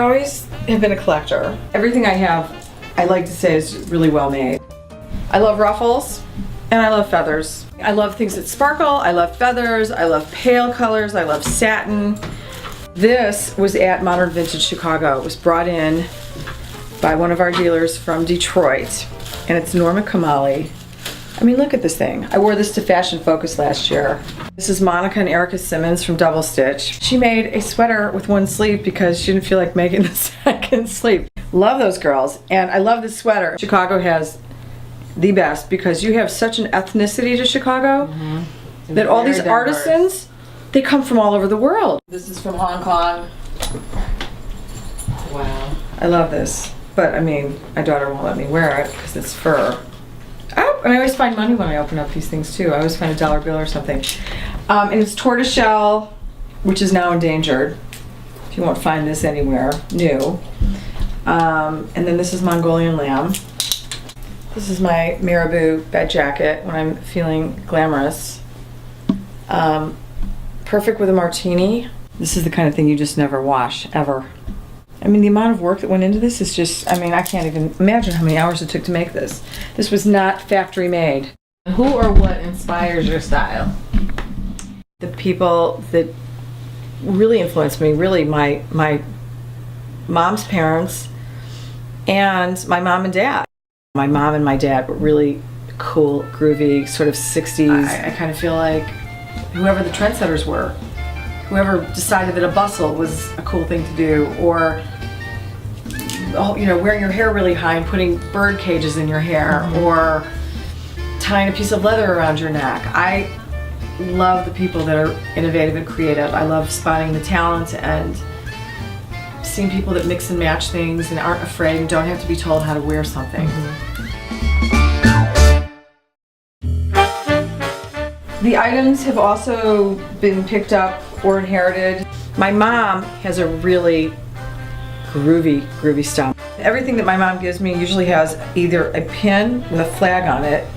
always have been a collector. Everything I have, I like to say, is really well made. I love ruffles and I love feathers. I love things that sparkle, I love feathers, I love pale colors, I love satin. This was at Modern Vintage Chicago. It was brought in by one of our dealers from Detroit, and it's Norma Kamali. I mean, look at this thing. I wore this to Fashion Focus last year. This is Monica and Erica Simmons from Double Stitch. She made a sweater with one sleeve because she didn't feel like making the second sleeve. Love those girls, and I love this sweater. Chicago has the best because you have such an ethnicity to Chicago that all these artisans, they come from all over the world. This is from Hong Kong. Wow. I love this, but I mean, my daughter won't let me wear it because it's fur. Oh, and I always find money when I open up these things too. I always find a dollar bill or something. And it's tortoiseshell, which is now endangered. You won't find this anywhere new. And then this is Mongolian lamb. This is my marabou bed jacket when I'm feeling glamorous. Perfect with a martini. This is the kind of thing you just never wash, ever. I mean, the amount of work that went into this is just, I mean, I can't even imagine how many hours it took to make this. This was not factory made. Who or what inspires your style? The people that really influenced me, really my mom's parents and my mom and dad. My mom and my dad were really cool, groovy, sort of 60s. I kind of feel like whoever the trendsetters were, whoever decided that a bustle was a cool thing to do, or you know, wearing your hair really high and putting bird cages in your hair, or tying a piece of leather around your neck. I love the people that are innovative and creative. I love spotting the talent and seeing people that mix and match things and aren't afraid and don't have to be told how to wear something. The items have also been picked up or inherited. My mom has a really groovy style. Everything that my mom gives me usually has either a pin with a flag on it,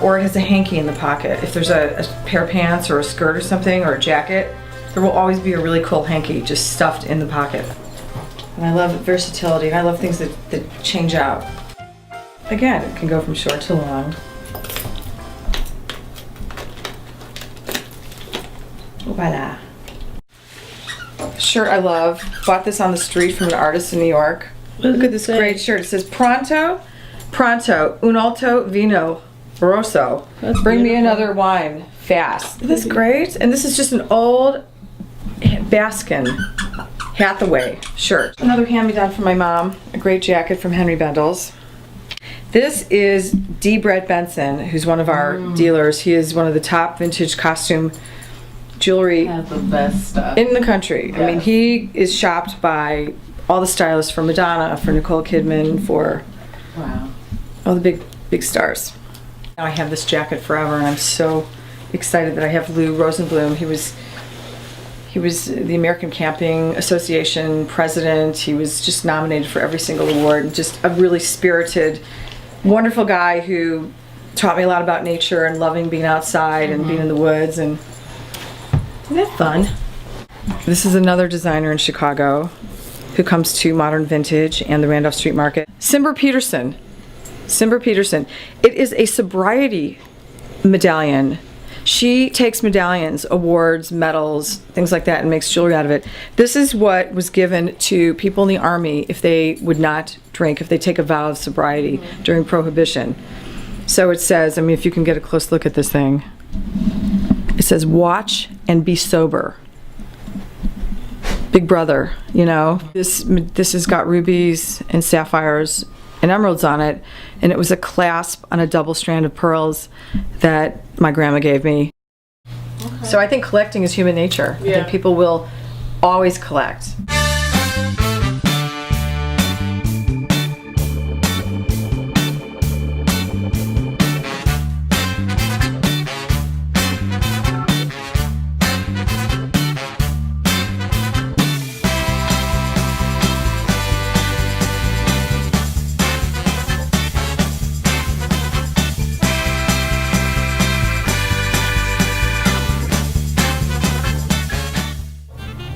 or it has a hanky in the pocket. If there's a pair of pants or a skirt or something, or a jacket, there will always be a really cool hanky just stuffed in the pocket. And I love versatility, and I love things that change out. Again, it can go from short to long. Voila. Shirt I love. Bought this on the street from an artist in New York. Look at this great shirt. It says Pronto, un alto vino rosso. Bring me another wine fast. Isn't this great? And this is just an old Baskin Hathaway shirt. Another hand-me-down from my mom. A great jacket from Henry Bendel's. This is D. Brett Benson, who's one of our dealers. He is one of the top vintage costume jewelry Has the best stuff in the country. Yes. I mean, he is shopped by all the stylists, for Madonna, for Nicole Kidman, for all the big stars. Now I have this jacket forever, and I'm so excited that I have Lou Rosenblum. He was the American Camping Association president. He was just nominated for every single award, and just a really spirited, wonderful guy who taught me a lot about nature and loving being outside and being in the woods. And isn't that fun? This is another designer in Chicago who comes to Modern Vintage and the Randolph Street Market. Cimber Peterson. It is a sobriety medallion. She takes medallions, awards, medals, things like that, and makes jewelry out of it. This is what was given to people in the Army if they would not drink, if they take a vow of sobriety during Prohibition. So it says, I mean, if you can get a close look at this thing, it says, watch and be sober. Big brother, you know. This has got rubies and sapphires and emeralds on it, and it was a clasp on a double strand of pearls that my grandma gave me. Okay. So I think collecting is human nature. I think people will always collect.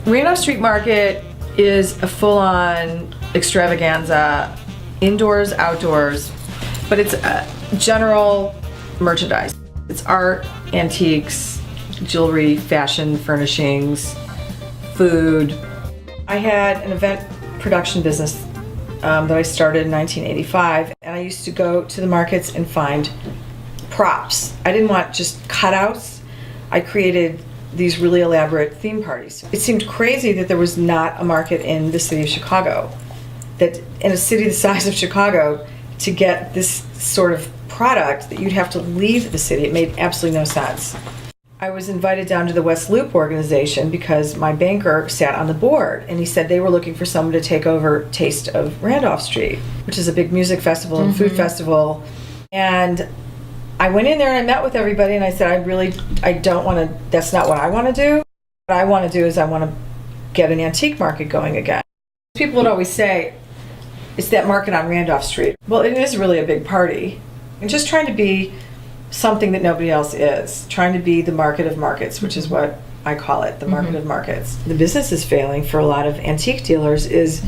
Randolph Street Market is a full-on extravaganza, indoors, outdoors, but it's general merchandise. It's art, antiques, jewelry, fashion, furnishings, food. I had an event production business that I started in 1985, and I used to go to the markets and find props. I didn't want just cutouts. I created these really elaborate theme parties. It seemed crazy that there was not a market in the city of Chicago. That in a city the size of Chicago, to get this sort of product, that you'd have to leave the city. It made absolutely no sense. I was invited down to the West Loop organization because my banker sat on the board, and he said they were looking for someone to take over Taste of Randolph Street, which is a big music festival and food festival. And I went in there and I met with everybody, and I said, I don't want to, that's not what I want to do. What I want to do is I want to get an antique market going again. People would always say, it's that market on Randolph Street. Well, it is really a big party. And just trying to be something that nobody else is. Trying to be the market of markets, which is what I call it, the market of markets. The business is failing for a lot of antique dealers is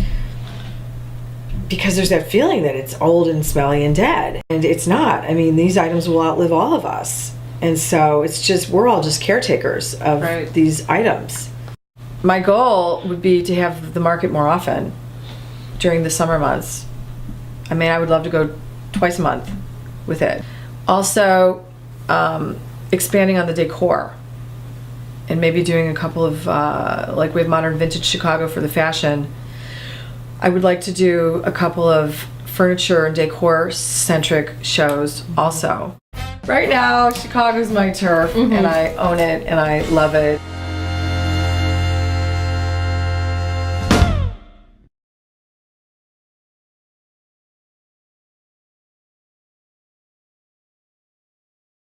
because there's that feeling that it's old and smelly and dead. And it's not. I mean, these items will outlive all of us. And so it's just, we're all just caretakers of these items. My goal would be to have the market more often during the summer months. I mean, I would love to go twice a month with it. Also, expanding on the decor and maybe doing a couple of, like we have Modern Vintage Chicago for the fashion. I would like to do a couple of furniture and decor centric shows also. Right now, Chicago's my turf, and I own it and I love it.